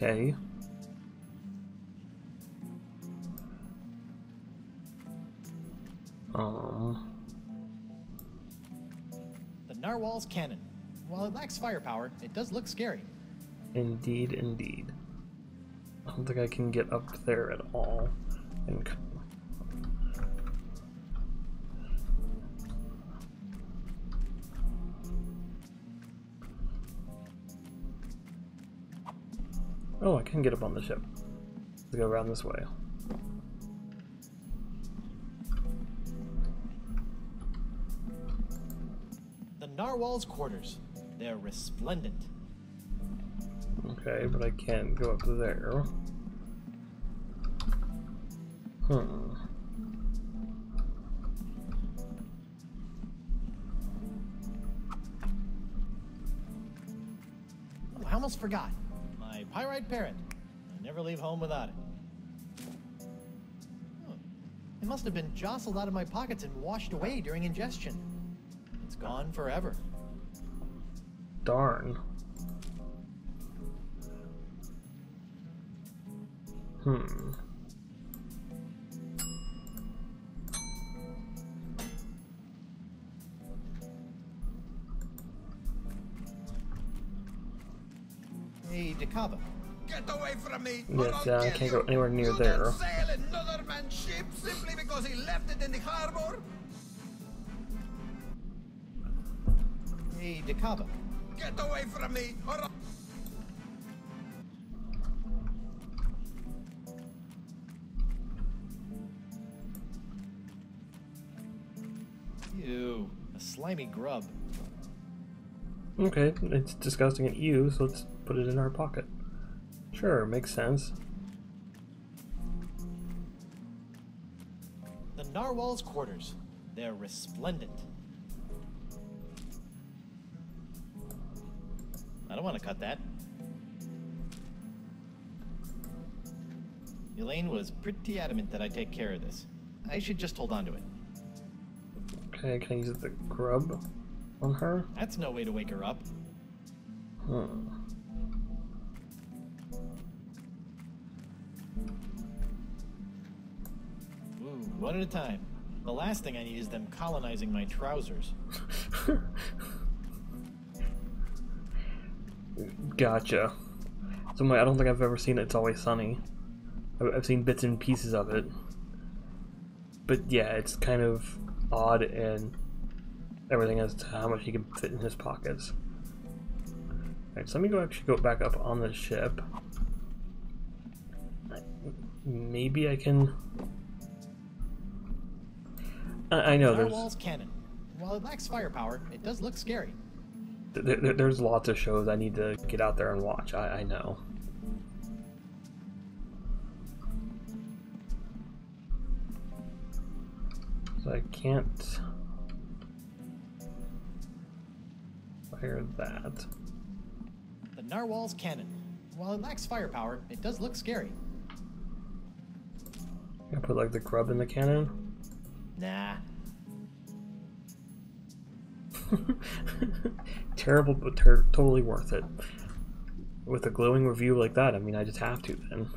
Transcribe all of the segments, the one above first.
Okay. The narwhal's cannon. While it lacks firepower, it does look scary. Indeed, indeed. I don't think I can get up there at all. And oh, I can get up on the ship. Let's go around this way. The narwhal's quarters. They're resplendent. Okay, but I can't go up there. Hmm. Oh, I almost forgot. My pyrite parrot. I never leave home without it. Oh, it must have been jostled out of my pockets and washed away during ingestion. It's gone forever. Darn. Hmm. Hey, Dakava. Get away from me! Yes, I can't go anywhere near there. You don't sail another man's ship simply because he left it in the harbor? Hey, Dakava. Get away from me! Ew, a slimy grub. Okay, it's disgusting at you, so let's put it in our pocket. Sure, makes sense. The narwhal's quarters. They're resplendent. I don't want to cut that. Elaine was pretty adamant that I take care of this. I should just hold on to it. Okay, can I use the grub on her? That's no way to wake her up. Hmm. Ooh, one at a time. The last thing I need is them colonizing my trousers. Gotcha. So I don't think I've ever seen It's Always Sunny. I've seen bits and pieces of it. But yeah, it's kind of odd and everything as to how much he can fit in his pockets. Alright, so let me actually go back up on the ship. Maybe I can... I know there's... Narwhal's cannon. While it lacks firepower, it does look scary. There's lots of shows I need to get out there and watch. I know. So I can't fire that. The narwhal's cannon. While it lacks firepower, it does look scary. I put like the grub in the cannon. Nah. Terrible, but totally worth it. With a glowing review like that, I mean, I just have to then.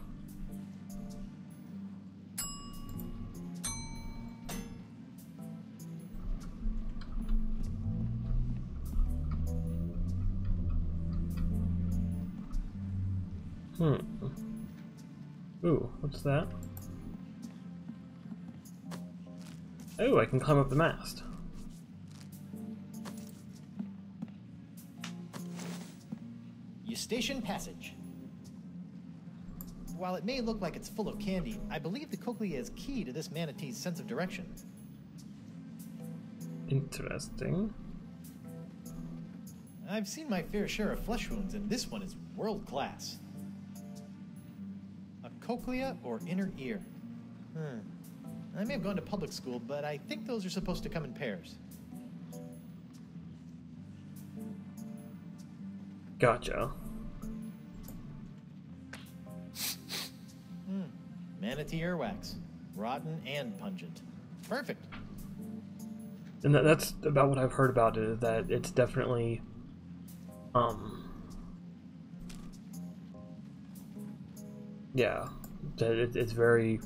Ooh, what's that? Oh, I can climb up the mast. Eustachian Passage. While it may look like it's full of candy, I believe the cochlea is key to this manatee's sense of direction. Interesting. I've seen my fair share of flesh wounds, and this one is world class. A cochlea or inner ear? I may have gone to public school, but I think those are supposed to come in pairs. Gotcha. Manatee earwax. Rotten and pungent. Perfect. And that's about what I've heard about it, is that it's Yeah, that it's very,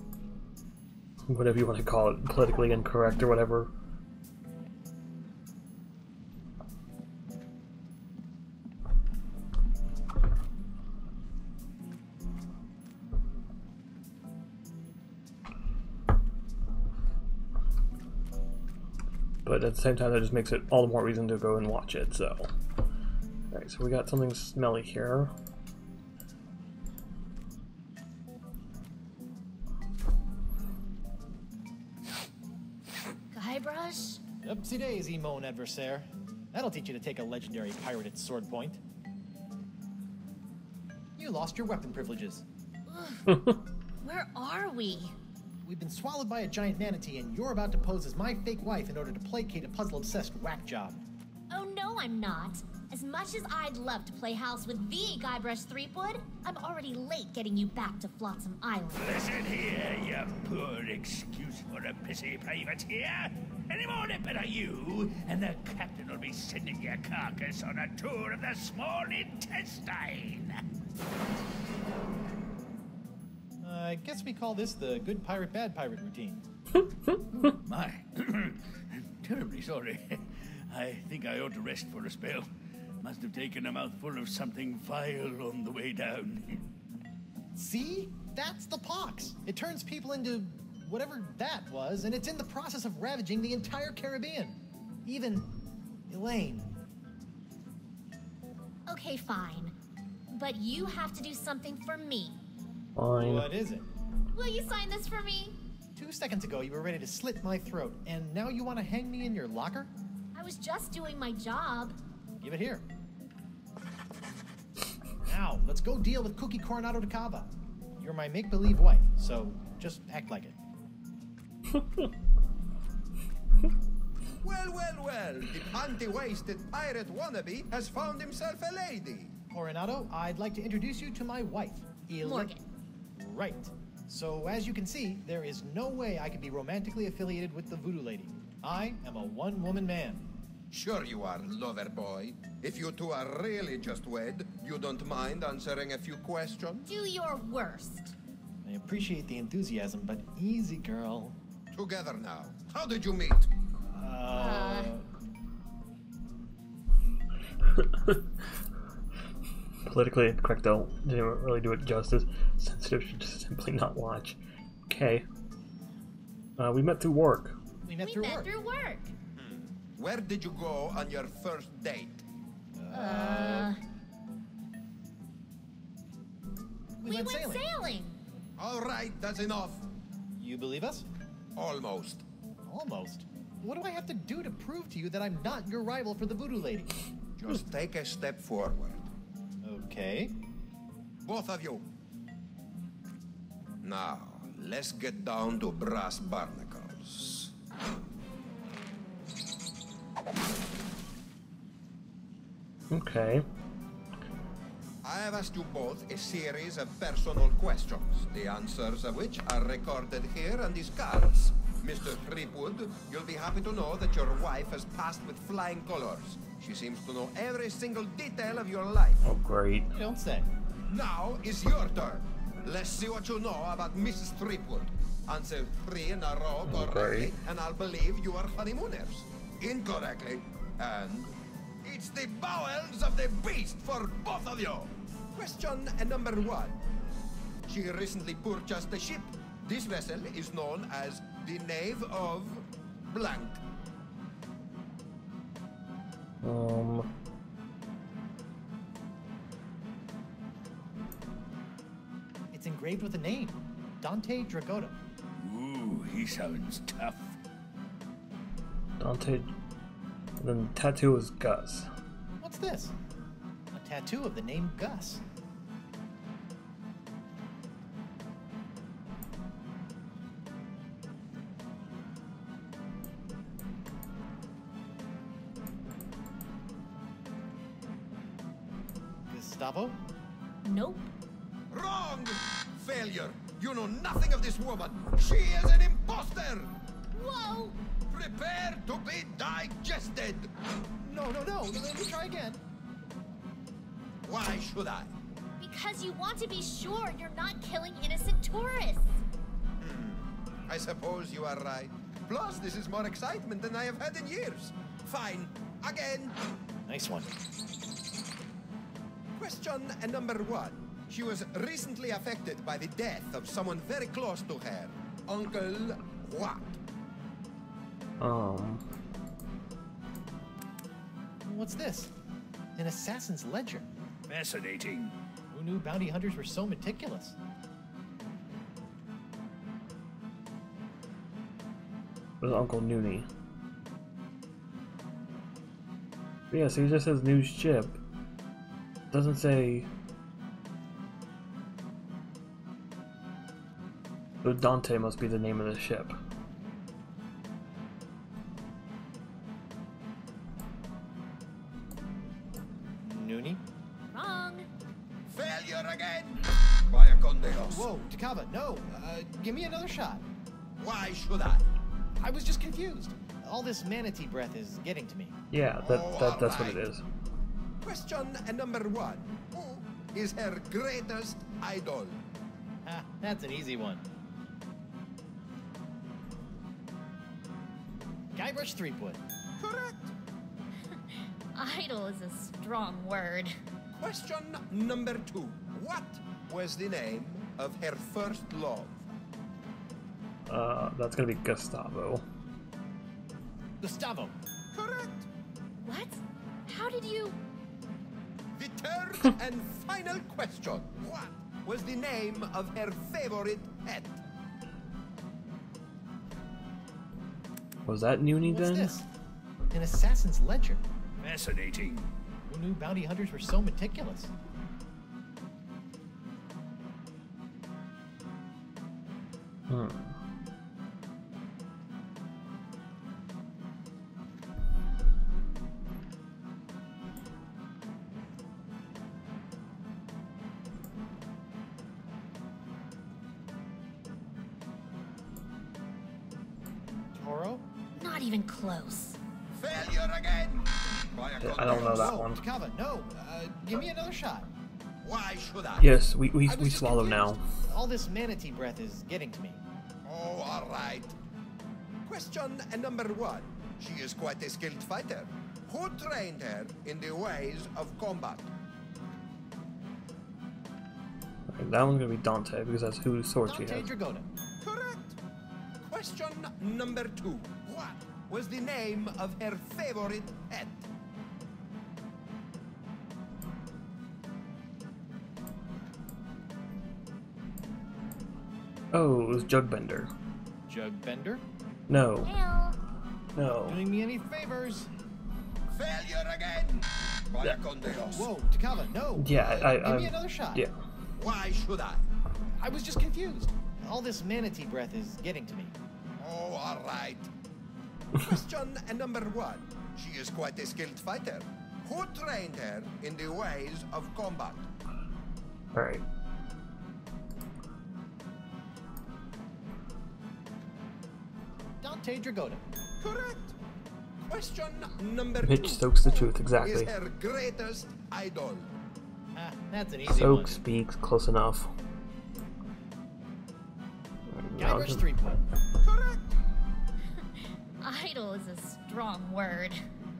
whatever you want to call it, politically incorrect or whatever. But at the same time, that just makes it all the more reason to go and watch it, so. Alright, so we got something smelly here. Guybrush? Oopsie daisy, mon adversaire. That'll teach you to take a legendary pirate at sword point. You lost your weapon privileges. Where are we? We've been swallowed by a giant manatee, and you're about to pose as my fake wife in order to placate a puzzle-obsessed whack job. Oh no, I'm not. As much as I'd love to play house with the Guybrush Threepwood, I'm already late getting you back to Flotsam Island. Listen here, you poor excuse for a pissy privateer. Any more nipping at you, and the captain will be sending your carcass on a tour of the small intestine. I guess we call this the good pirate, bad pirate routine. My, I'm terribly sorry. I think I ought to rest for a spell. Must have taken a mouthful of something vile on the way down. See? That's the pox. It turns people into whatever that was, and it's in the process of ravaging the entire Caribbean. Even Elaine. Okay, fine. But you have to do something for me. Fine. What is it? Will you sign this for me? 2 seconds ago, you were ready to slit my throat, and now you want to hang me in your locker? I was just doing my job. Give it here. Now, let's go deal with Cookie Coronado de Cava. You're my make-believe wife, so just act like it. Well, well, well. The anti-wasted pirate wannabe has found himself a lady. Coronado, I'd like to introduce you to my wife, Morgan. Right. So, as you can see, there is no way I could be romantically affiliated with the voodoo lady. I am a one-woman man. Sure you are, lover boy. If you two are really just wed, you don't mind answering a few questions? Do your worst. I appreciate the enthusiasm, but easy, girl. Together now. How did you meet? Politically incorrect though didn't really do it justice. Sensitive should just simply not watch. Okay. We met through work. We met We through met work. through work. Where did you go on your first date? We went sailing. All right, that's enough. You believe us? Almost. Almost. What do I have to do to prove to you that I'm not your rival for the voodoo lady? Just take a step forward. Okay. Both of you. Now, let's get down to brass barnacles. Okay. I have asked you both a series of personal questions, the answers of which are recorded here on these cards. Mr. Threepwood, you'll be happy to know that your wife has passed with flying colors. She seems to know every single detail of your life. Oh, great. You don't say. Now is your turn. Let's see what you know about Mrs. Threepwood. Answer 3 in a row correctly, and I'll believe you are honeymooners. Incorrectly, and it's the bowels of the beast for both of you. Question number 1. She recently purchased a ship. This vessel is known as the Knave of Blank. It's engraved with a name. Dante Dragotta. Ooh, he sounds tough. Dante. And then the tattoo is Gus. What's this? A tattoo of the name Gus. Gustavo? Nope. Wrong! Failure! You know nothing of this woman. She is an imposter! Whoa! Prepare to be digested! No. Let me try again. Why should I? Because you want to be sure you're not killing innocent tourists. I suppose you are right. Plus, this is more excitement than I have had in years. Fine. Again. Nice one. Question number 1. She was recently affected by the death of someone very close to her. Uncle what? What's this? An assassin's ledger. Fascinating. Who knew bounty hunters were so meticulous? It was Uncle Noonie. But yeah, so he just says new ship. Doesn't say. So Dante must be the name of the ship. Noonie? Wrong. Failure again! Vaya con Dios. Whoa, Takava, no. Give me another shot. Why should I? I was just confused. All this manatee breath is getting to me. Yeah, that's what it is. Question number 1. Who is her greatest idol? Ah, that's an easy one. Guybrush Threepwood. Correct. Idol is a strong word. Question number 2. What was the name of her first love? That's gonna be Gustavo. Gustavo. Correct. What? How did you... The third and final question. What was the name of her favorite pet? Was that Noonie What's then? this? An assassin's ledger. Fascinating. Who knew bounty hunters were so meticulous? Toro? Not even close. Failure again. Vaya con I don't know Dios. that Whoa, one. Takava, no. Give me another shot. Why should I? Yes, we I was just swallow confused. now. All this manatee breath is getting to me. Oh, all right. Question number 1. She is quite a skilled fighter. Who trained her in the ways of combat? Okay, that one's gonna be Dante because that's whose sword she Dante has. Dragoda. Correct. Question number 2. What was the name of her favorite pet? Oh, it was Jugbender. Jugbender? No, Hell. no. Doing me any favors? Failure again. Vaya con Dios. Whoa, Takava, no. Yeah, Give me another shot. Yeah. Why should I? I was just confused. All this manatee breath is getting to me. Oh, all right. Question number 1. She is quite a skilled fighter. Who trained her in the ways of combat? All right. Dante Dragoda. Correct. Question number 2. Mitch Stokes the truth, Is exactly. her greatest idol? Ah, that's an easy Soak one. speaks close enough. Now Guybrush just- Threepwood. Correct. Idol is a strong word.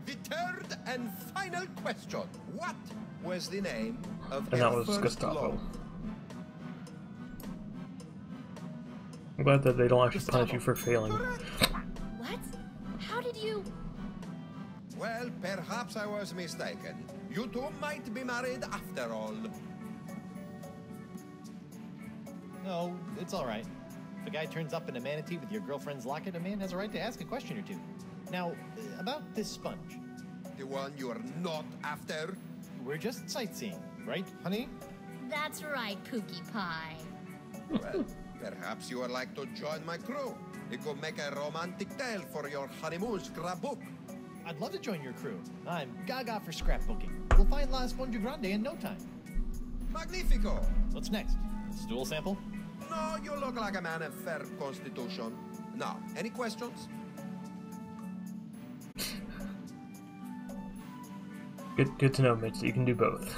The third and final question. What was the name of And her that was first Gustavo. love? I'm glad that they don't actually Gustavo. punish you for failing. What? How did you... Well, perhaps I was mistaken. You two might be married after all. No, it's all right. If a guy turns up in a manatee with your girlfriend's locket, a man has a right to ask a question or two. Now, about this sponge. The one you are not after? We're just sightseeing, right, honey? That's right, Pookie Pie. Well, perhaps you would like to join my crew. It could make a romantic tale for your honeymoon scrapbook. I'd love to join your crew. I'm gaga for scrapbooking. We'll find La Esponja Grande in no time. Magnifico! What's next? Stool sample? No, you look like a man of fair constitution. Now, any questions? Good to know, Mitch, that you can do both.